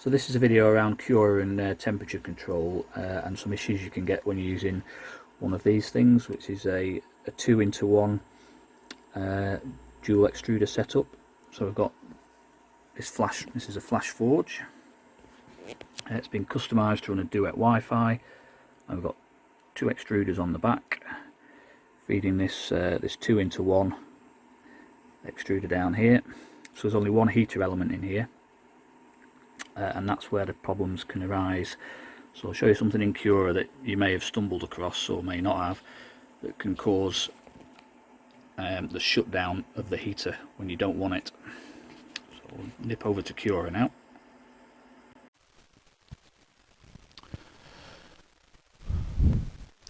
So this is a video around Cura and temperature control and some issues you can get when you're using one of these things, which is a 2-into-1 dual extruder setup. So we've got this is a flash forge. It's been customised to run a Duet Wi-Fi, and we've got two extruders on the back feeding this 2-into-1 extruder down here. So there's only one heater element in here. And that's where the problems can arise. So I'll show you something in Cura that you may have stumbled across or may not have, that can cause the shutdown of the heater when you don't want it. So we'll nip over to Cura now.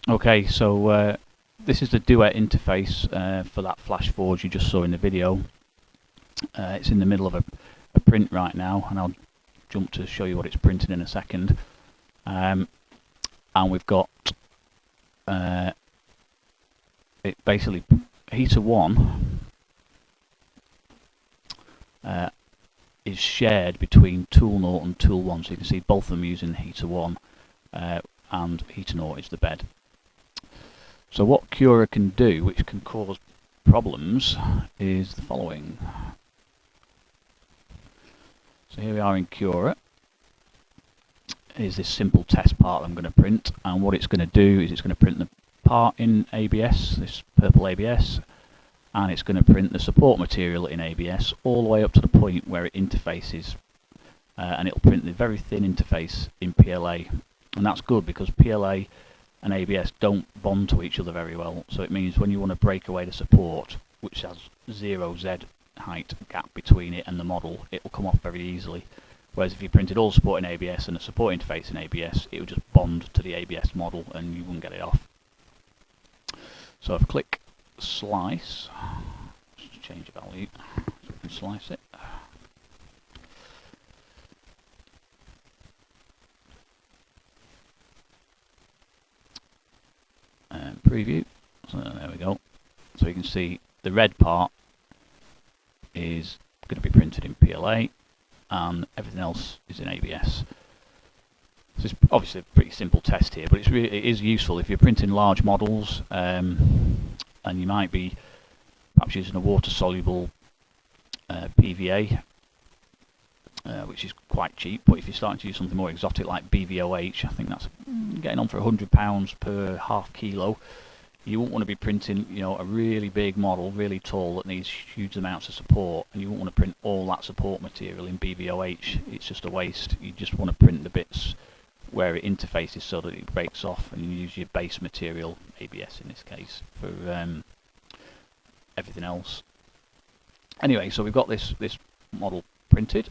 Okay, so this is the Duet interface for that flash forge you just saw in the video. It's in the middle of a print right now, and I'll jump to show you what it's printing in a second. And we've got it basically heater 1 is shared between tool 0 and tool 1, so you can see both of them using heater 1 and heater 0 is the bed. So what Cura can do, which can cause problems, is the following. So here we are in Cura. Here's this simple test part I'm going to print, and what it's going to do is it's going to print the part in ABS, this purple ABS, and it's going to print the support material in ABS all the way up to the point where it interfaces, and it'll print the very thin interface in PLA. And that's good because PLA and ABS don't bond to each other very well, so it means when you want to break away the support, which has 0 Z height gap between it and the model, it will come off very easily. Whereas if you printed all support in ABS and a support interface in ABS, it would just bond to the ABS model and you wouldn't get it off. So if I click slice, just change the value so we can slice it. And preview, so there we go. So you can see the red part is going to be printed in PLA and everything else is in ABS. So it's obviously a pretty simple test here, but it is useful if you're printing large models and you might be perhaps using a water-soluble PVA, which is quite cheap, but if you're starting to use something more exotic like BVOH, I think that's getting on for £100 per half kilo. You won't want to be printing, you know, a really big model, really tall, that needs huge amounts of support, and you won't want to print all that support material in BVOH. It's just a waste. You just want to print the bits where it interfaces so that it breaks off, and you use your base material, ABS in this case, for everything else. Anyway, so we've got this model printed,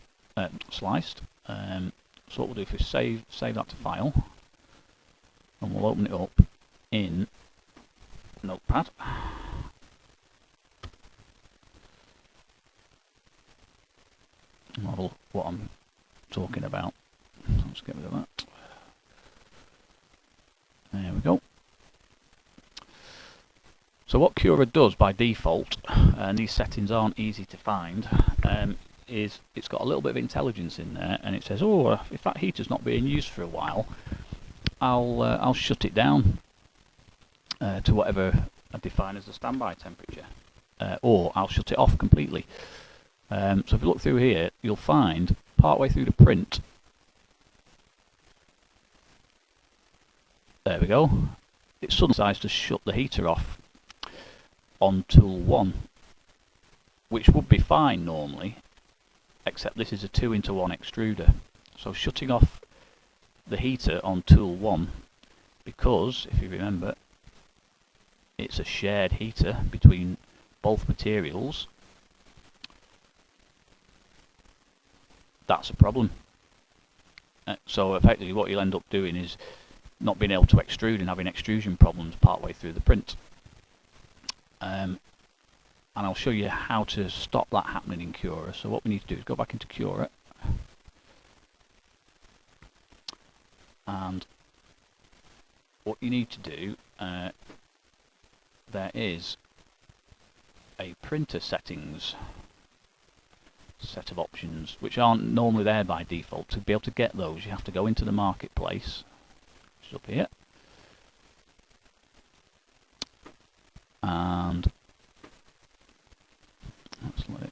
sliced. So what we'll do is save that to file, and we'll open it up in Notepad. Model what I'm talking about. So let's get rid of that. There we go. So what Cura does by default, and these settings aren't easy to find, is it's got a little bit of intelligence in there, and it says, oh, if that heater's not being used for a while, I'll shut it down to whatever I define as the standby temperature, or I'll shut it off completely. So if you look through here, you'll find partway through the print, there we go, it suddenly decides to shut the heater off on tool 1, which would be fine normally, except this is a 2-into-1 extruder. So shutting off the heater on tool 1, because if you remember, it's a shared heater between both materials, that's a problem. So effectively what you'll end up doing is not being able to extrude and having extrusion problems partway through the print. And I'll show you how to stop that happening in Cura. So what we need to do is go back into Cura, and what you need to do, there is a printer settings set of options which aren't normally there by default. To be able to get those, you have to go into the marketplace, which is up here, and let's let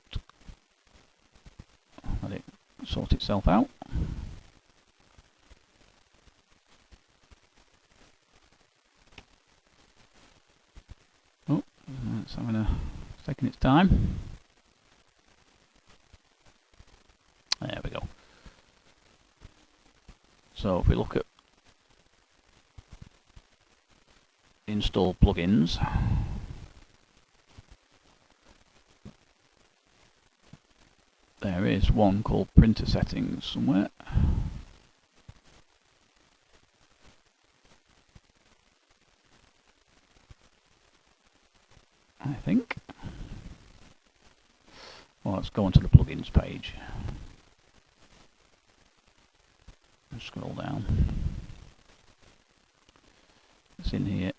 it sort itself out. Oh, it's taking its time. There we go. So if we look at install plugins, there is one called printer settings somewhere. I think. Well, let's go onto the plugins page. Scroll down. It's in here.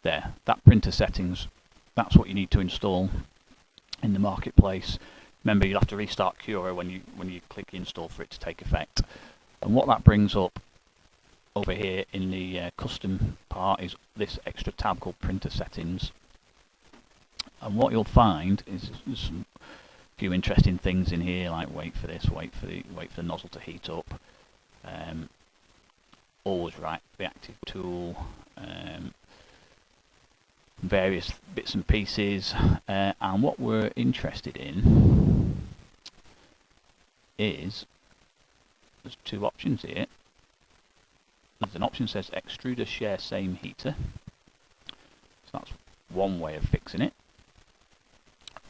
There, that printer settings, that's what you need to install in the marketplace. Remember, you'll have to restart Cura when you click install for it to take effect. And what that brings up over here in the custom part is this extra tab called printer settings. And what you'll find is there's some few interesting things in here, like wait for this, wait for the nozzle to heat up, always write the active tool, various bits and pieces, and what we're interested in is there's two options here. There's an option that says extruder share same heater, so that's one way of fixing it,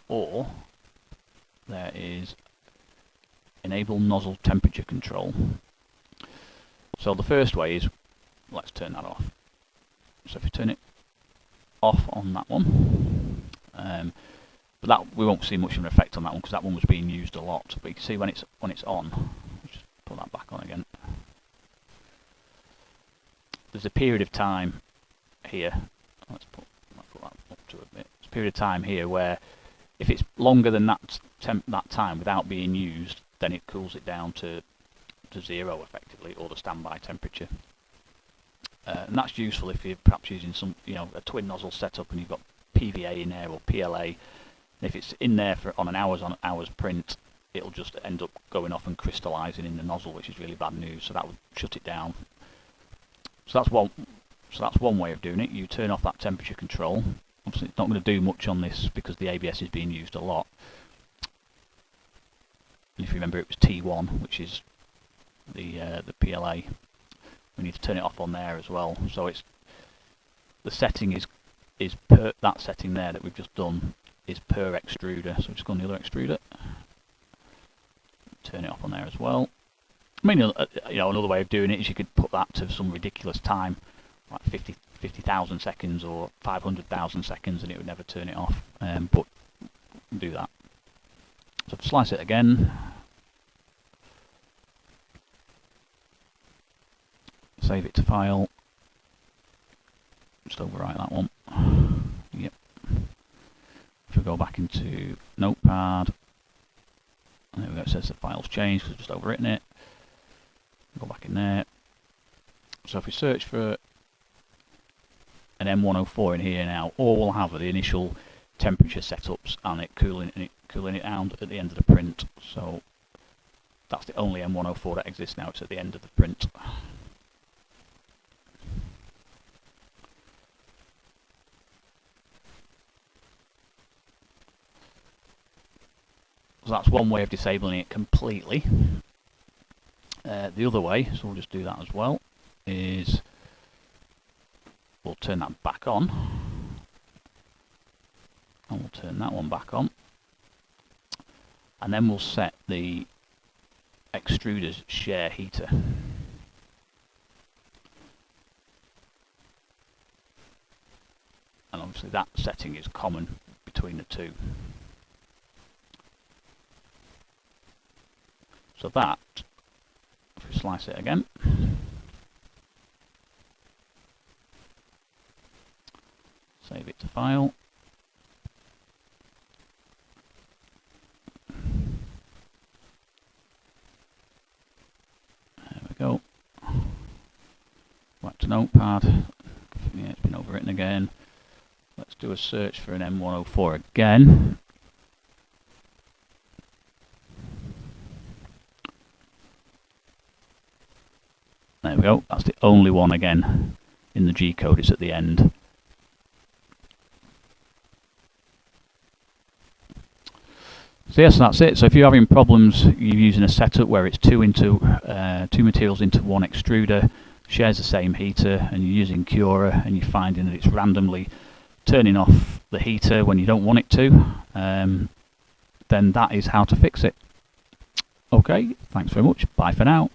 or there is enable nozzle temperature control. So the first way is, let's turn that off. So if you turn it off on that one, but that we won't see much of an effect on that one because that one was being used a lot. But you can see when it's on. Let's just put that back on again. There's a period of time here. Let's put that up to a bit. There's a period of time here where if it's longer than that time without being used, then it cools it down to 0 effectively, or the standby temperature. And that's useful if you're perhaps using some, a twin nozzle setup and you've got PVA in there or PLA. And if it's in there for on an hours print, it'll just end up going off and crystallizing in the nozzle, which is really bad news. So that would shut it down. So that's one. So that's one way of doing it. You turn off that temperature control. Obviously, it's not going to do much on this because the ABS is being used a lot. And if you remember, it was T1, which is the PLA. We need to turn it off on there as well. So it's the setting is per that setting there that we've just done is per extruder. So just go on the other extruder. Turn it off on there as well. I mean, another way of doing it is you could put that to some ridiculous time, like 50,000 seconds or 500,000 seconds, and it would never turn it off. But do that. So slice it again. Save it to file. Just overwrite that one. Yep. If we go back into Notepad, there we go. It says the file's changed because we've just overwritten it. Go back in there. So if we search for an M104 in here now, all we'll have are the initial temperature setups and it cooling it down at the end of the print. So that's the only M104 that exists now. It's at the end of the print. So that's one way of disabling it completely. The other way, so we'll just do that as well, is we'll turn that back on, and we'll turn that one back on, and then we'll set the extruder's share heater. And obviously that setting is common between the two. So that, if we slice it again, save it to file, to Notepad. Yeah, it's been overwritten again. Let's do a search for an M104 again. There we go. That's the only one again in the G code. It's at the end. So yes, that's it. So if you're having problems, you're using a setup where it's two materials into one extruder, shares the same heater, and you're using Cura, and you're finding that it's randomly turning off the heater when you don't want it to, then that is how to fix it. Okay, thanks very much. Bye for now.